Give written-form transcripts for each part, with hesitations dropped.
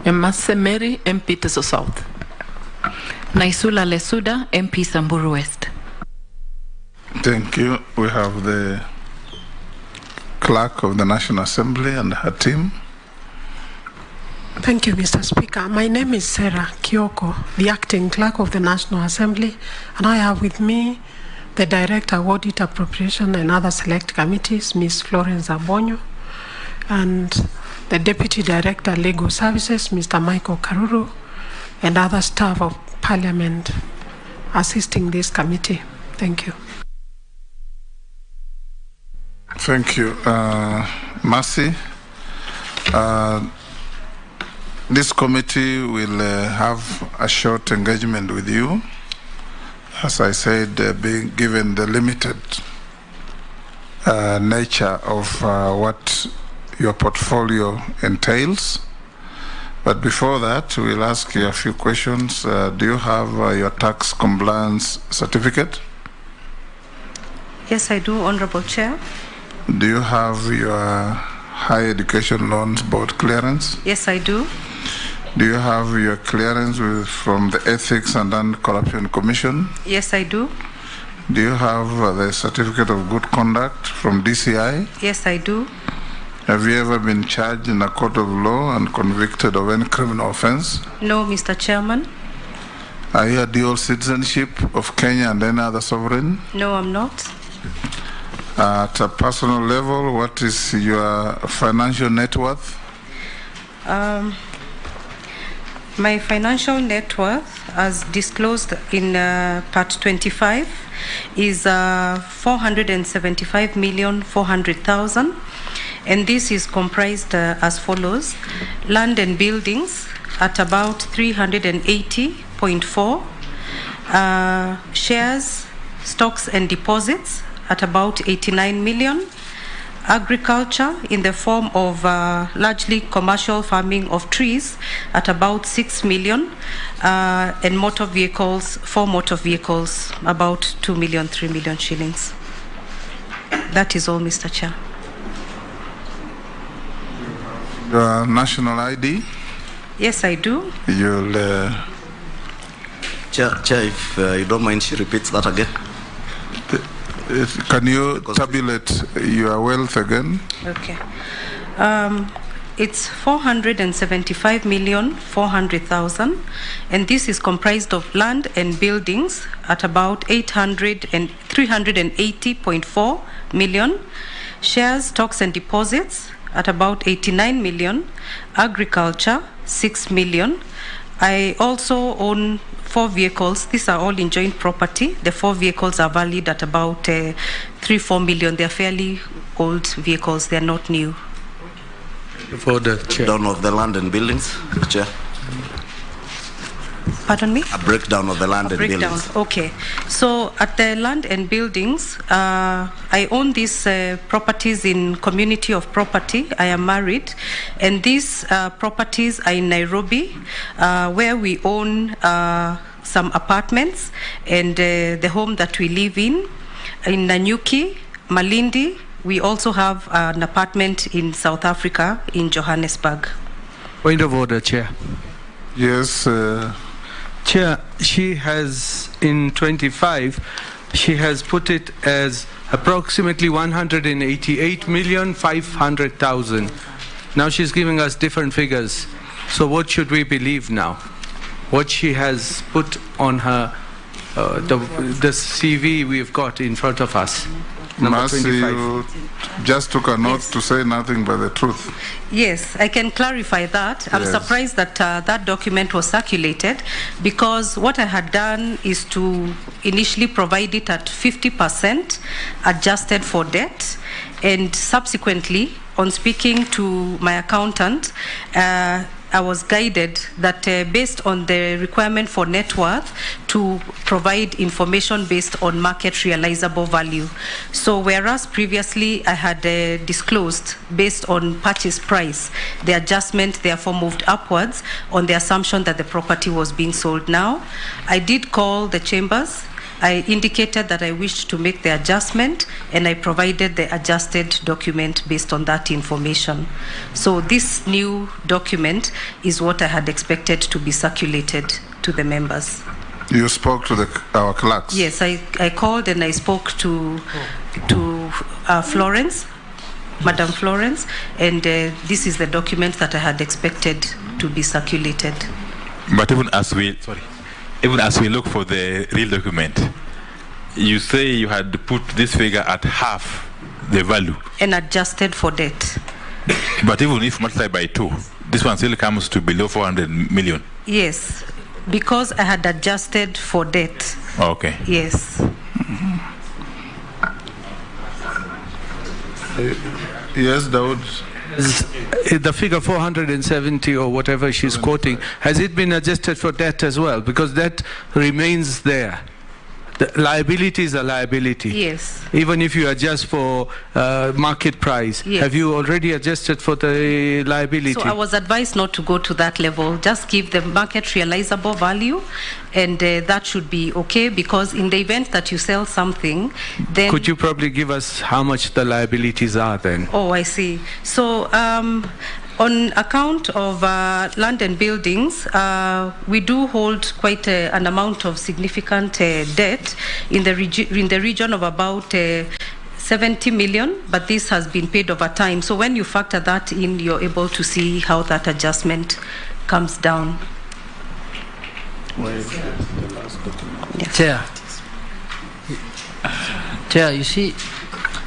Emase Mary, MP Teso South. Naisula Lesuda, MP Samburu West. Thank you. We have the Clerk of the National Assembly and her team. Thank you, Mr. Speaker. My name is Sarah Kioko, the Acting Clerk of the National Assembly, and I have with me the Director, Audit, Appropriation and other select committees, Ms. Florence Abonyo, and the Deputy Director, Legal Services, Mr. Michael Karuru, and other staff of Parliament assisting this committee. Thank you. Thank you. Mercy. This committee will have a short engagement with you. As I said, being given the limited nature of what your portfolio entails. But before that, we'll ask you a few questions. Do you have your tax compliance certificate? Yes, I do, Honorable Chair. Do you have your Higher Education Loans Board clearance? Yes, I do. Do you have your clearance from the Ethics and Anti-Corruption Commission? Yes, I do. Do you have the Certificate of Good Conduct from DCI? Yes, I do. Have you ever been charged in a court of law and convicted of any criminal offense? No, Mr. Chairman. Are you a dual citizenship of Kenya and any other sovereign? No, I'm not. At a personal level, what is your financial net worth? My financial net worth, as disclosed in Part 25, is 475,400,000, and this is comprised as follows: land and buildings at about 380.4, shares, stocks and deposits at about 89 million, agriculture in the form of largely commercial farming of trees at about 6 million, and motor vehicles, 4 motor vehicles, about 2 million, 3 million shillings. That is all, Mr. Chair. Your national ID? Yes, I do. You'll... Chair, if you don't mind, she repeats that again. Can you tabulate your wealth again? Okay. It's 475,400,000, and this is comprised of land and buildings at about 380.4 million, shares, stocks and deposits at about 89 million, agriculture 6 million. I also own 4 vehicles. These are all in joint property. The 4 vehicles are valued at about 3-4 million. They're fairly old vehicles. They're not new. For the chair. Down of the land and buildings, Chair. Pardon me? A breakdown of the land and buildings. Okay. So at the land and buildings, I own these properties in community of property. I am married, and these properties are in Nairobi, where we own some apartments and the home that we live in Nanyuki, Malindi. We also have an apartment in South Africa, in Johannesburg. Point of order, Chair. Yes. Chair, she has, in 25, she has put it as approximately 188,500,000. Now she's giving us different figures. So what should we believe now? What she has put on her, the CV we've got in front of us. Mercy, you just took a note to say nothing but the truth. Yes, I can clarify that. I'm surprised that that document was circulated, because what I had done is to initially provide it at 50% adjusted for debt, and subsequently, on speaking to my accountant, I was guided that based on the requirement for net worth, to provide information based on market realizable value. So whereas previously I had disclosed based on purchase price, the adjustment therefore moved upwards on the assumption that the property was being sold. Now, I did call the chambers I indicated that I wished to make the adjustment, and I provided the adjusted document based on that information. So this new document is what I had expected to be circulated to the members. You spoke to our clerks? Yes, I called and I spoke to Florence, Madam Florence, and this is the document that I had expected to be circulated. But even as we look for the real document, you say you had put this figure at half the value. And adjusted for debt. But even if multiplied by 2, this one still comes to below 400 million. Yes, because I had adjusted for debt. Okay. Yes. Yes, Dawood. The figure 470 or whatever she's quoting, has it been adjusted for debt as well? Because that remains there. The liability is a liability. Yes. Even if you adjust for market price, yes. Have you already adjusted for the liability? So I was advised not to go to that level. Just give the market realizable value, and that should be okay, because in the event that you sell something, then... Could you probably give us how much the liabilities are then? Oh, I see. So on account of land and buildings, we do hold quite an amount of significant debt in the region of about 70 million, but this has been paid over time. So when you factor that in, you're able to see how that adjustment comes down. Yeah. Chair, you see...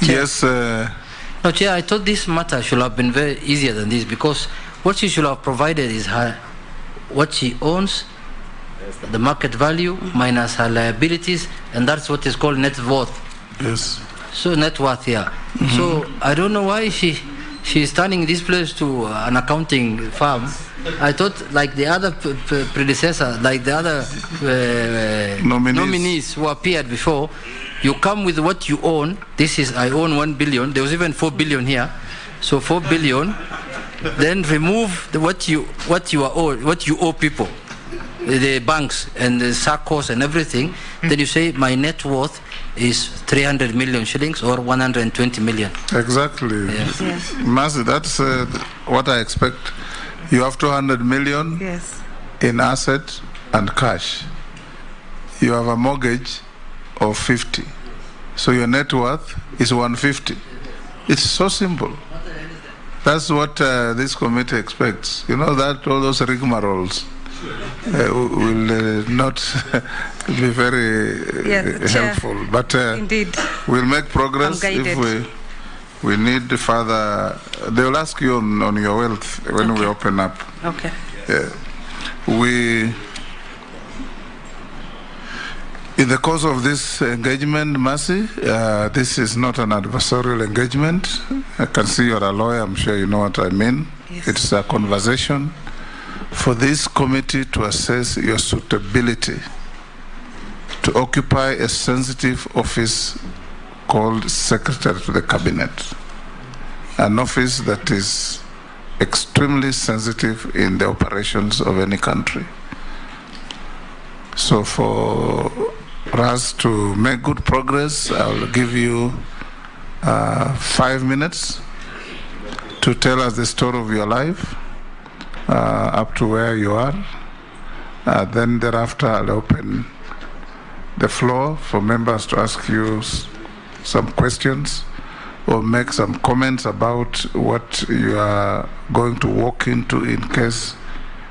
Chair. Yes. No, Chair, I thought this matter should have been very easier than this, because what she should have provided is her, what she owns, the market value minus her liabilities, and that's what is called net worth. Yes. So net worth, yeah. Mm-hmm. So I don't know why she's turning this place to an accounting firm. I thought, like the other predecessor, like the other nominees who appeared before, you come with what you own. This is, I own 1 billion. There was even 4 billion here. So 4 billion. Then remove what you owe people, the banks and the SACCOs and everything. Then you say my net worth is 300 million shillings or 120 million. Exactly. Yes. Yes. Mercy, that's what I expect. You have 200 million yes. in asset and cash. You have a mortgage of 50. So your net worth is 150. It's so simple. That's what this committee expects. You know that all those rigmaroles will not be very helpful. Chair. But indeed, we'll make progress if we need further. They will ask you on your wealth when we open up. Okay. Yeah. In the course of this engagement, Mercy, this is not an adversarial engagement. I can see you're a lawyer, I'm sure you know what I mean. Yes. It's a conversation for this committee to assess your suitability to occupy a sensitive office called Secretary to the Cabinet, an office that is extremely sensitive in the operations of any country. So for us to make good progress, I'll give you 5 minutes to tell us the story of your life up to where you are. Then thereafter, I'll open the floor for members to ask you some questions or make some comments about what you are going to walk into in case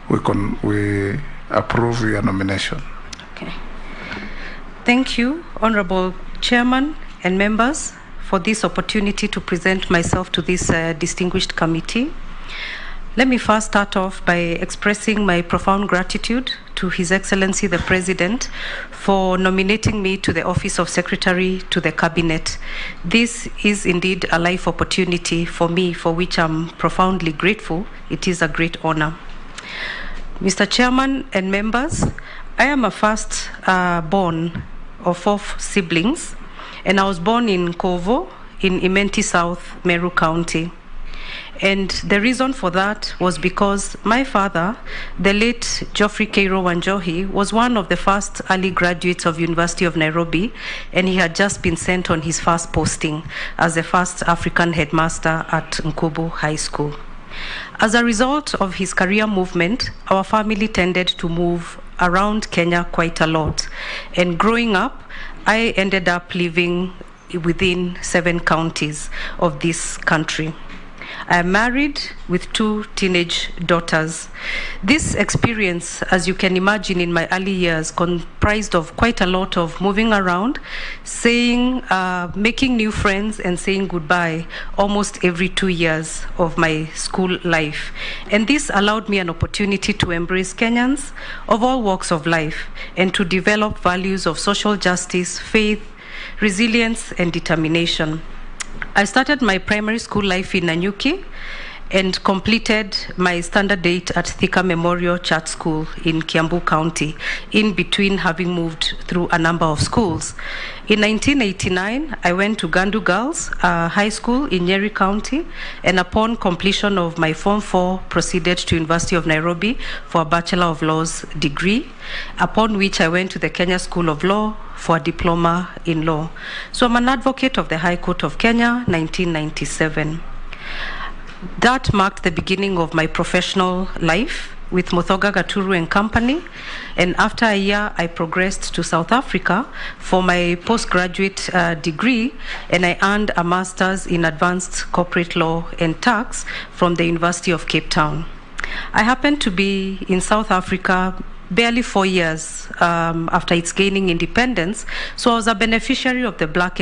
we approve your nomination. Okay. Thank you, Honorable Chairman and members, for this opportunity to present myself to this distinguished committee. Let me first start off by expressing my profound gratitude to His Excellency the President for nominating me to the office of Secretary to the Cabinet. This is indeed a life opportunity for me, for which I'm profoundly grateful. It is a great honor. Mr. Chairman and members, I am a first born of 4 siblings, and I was born in Kovo in Imenti South, Meru County. And the reason for that was because my father, the late Geoffrey Cairo Wanjau, was one of the first early graduates of University of Nairobi, and he had just been sent on his first posting as the first African headmaster at Nkubu High School. As a result of his career movement, our family tended to move around Kenya quite a lot. And growing up, I ended up living within 7 counties of this country. I am married with 2 teenage daughters. This experience, as you can imagine, in my early years, comprised of quite a lot of moving around, making new friends and saying goodbye almost every 2 years of my school life. And this allowed me an opportunity to embrace Kenyans of all walks of life and to develop values of social justice, faith, resilience, and determination. I started my primary school life in Nanyuki and completed my standard 8 at Thika Memorial Church School in Kiambu County, in between having moved through a number of schools. In 1989, I went to Gandu Girls High School in Nyeri County, and upon completion of my Form 4, proceeded to University of Nairobi for a Bachelor of Laws degree, upon which I went to the Kenya School of Law for a diploma in law. So I'm an advocate of the High Court of Kenya, 1997. That marked the beginning of my professional life with Muthoga Gaturu and Company, and after a year I progressed to South Africa for my postgraduate degree, and I earned a master's in advanced corporate law and tax from the University of Cape Town. I happened to be in South Africa barely 4 years after its gaining independence, so I was a beneficiary of the black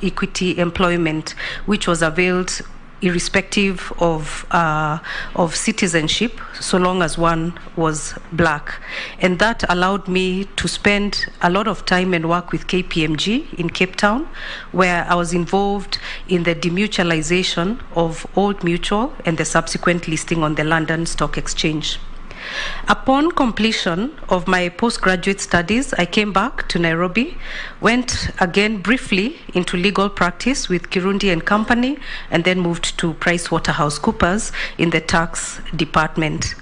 equity employment, which was availed irrespective of citizenship, so long as one was black. And that allowed me to spend a lot of time and work with KPMG in Cape Town, where I was involved in the demutualization of Old Mutual and the subsequent listing on the London Stock Exchange. Upon completion of my postgraduate studies, I came back to Nairobi, went again briefly into legal practice with Kirundi and Company, and then moved to PricewaterhouseCoopers in the tax department.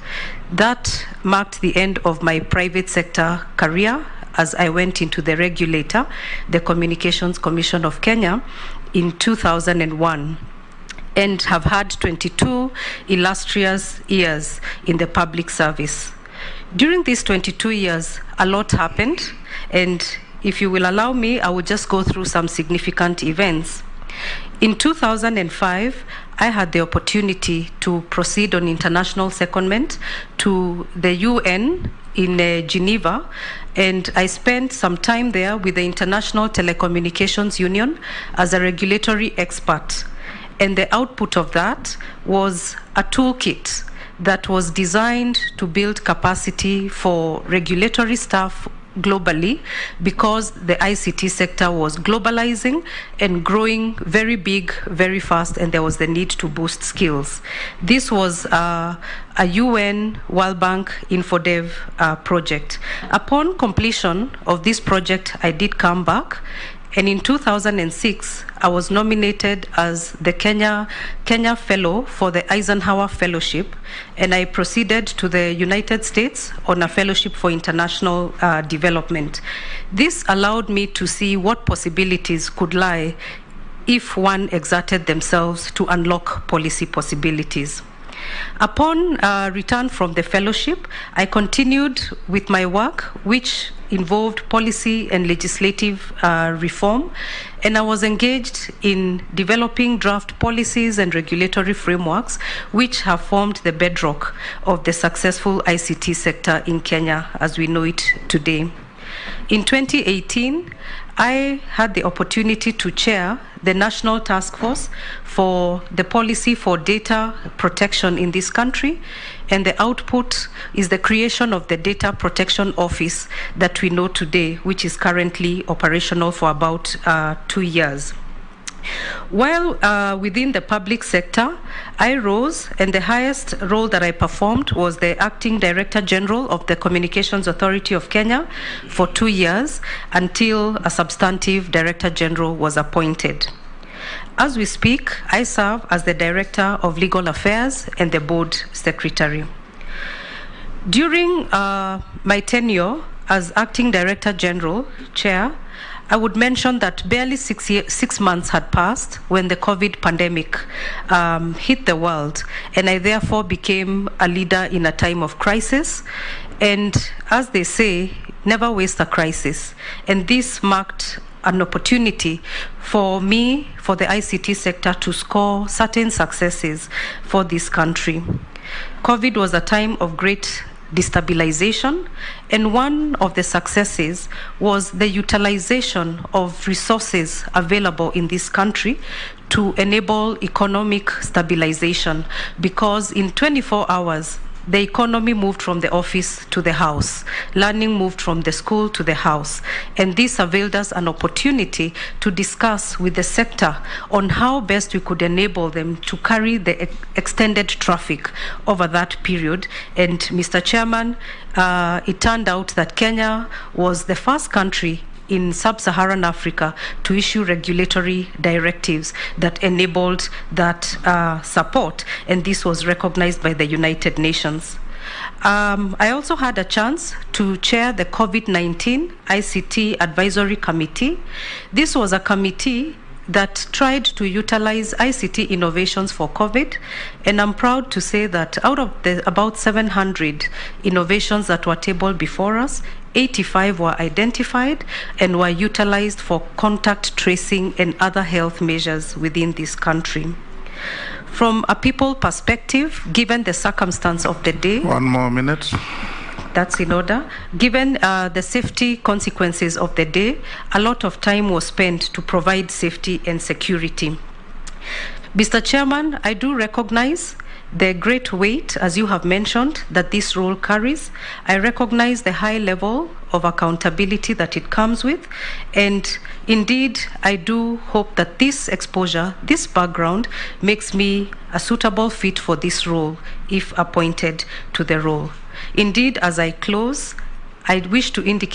That marked the end of my private sector career as I went into the regulator, the Communications Commission of Kenya, in 2001. And have had 22 illustrious years in the public service. During these 22 years, a lot happened, and if you will allow me, I will just go through some significant events. In 2005, I had the opportunity to proceed on international secondment to the UN in Geneva, and I spent some time there with the International Telecommunications Union as a regulatory expert. And the output of that was a toolkit that was designed to build capacity for regulatory staff globally, because the ICT sector was globalizing and growing very big, very fast, and there was the need to boost skills. This was a UN World Bank InfoDev project. Upon completion of this project, I did come back. And in 2006, I was nominated as the Kenya Fellow for the Eisenhower Fellowship, and I proceeded to the United States on a fellowship for international development. This allowed me to see what possibilities could lie if one exerted themselves to unlock policy possibilities. Upon return from the fellowship, I continued with my work, which involved policy and legislative reform, and I was engaged in developing draft policies and regulatory frameworks which have formed the bedrock of the successful ICT sector in Kenya as we know it today. In 2018, I had the opportunity to chair the National Task Force for the policy for data protection in this country, and the output is the creation of the Data Protection Office that we know today, which is currently operational for about 2 years. While within the public sector, I rose, and the highest role that I performed was the Acting Director General of the Communications Authority of Kenya for 2 years, until a substantive Director General was appointed. As we speak, I serve as the Director of Legal Affairs and the Board Secretary. During my tenure as Acting Director General, Chair, I would mention that barely 6 months had passed when the COVID pandemic hit the world, and I therefore became a leader in a time of crisis. And as they say, never waste a crisis. And this marked an opportunity for me, for the ICT sector, to score certain successes for this country. COVID was a time of great destabilization, and one of the successes was the utilization of resources available in this country to enable economic stabilization, because in 24 hours the economy moved from the office to the house, learning moved from the school to the house, and this availed us an opportunity to discuss with the sector on how best we could enable them to carry the extended traffic over that period. And Mr. Chairman, it turned out that Kenya was the first country in sub-Saharan Africa to issue regulatory directives that enabled that support, and this was recognized by the United Nations. I also had a chance to chair the COVID-19 ICT Advisory Committee. This was a committee that tried to utilize ICT innovations for COVID, and I'm proud to say that out of the about 700 innovations that were tabled before us, 85 were identified and were utilized for contact tracing and other health measures within this country. From a people perspective, given the circumstance of the day— One more minute. That's in order. Given the safety consequences of the day, a lot of time was spent to provide safety and security. Mr. Chairman, I do recognize the great weight, as you have mentioned, that this role carries. I recognize the high level of accountability that it comes with, and indeed, I do hope that this exposure, this background, makes me a suitable fit for this role if appointed to the role. Indeed, as I close, I wish to indicate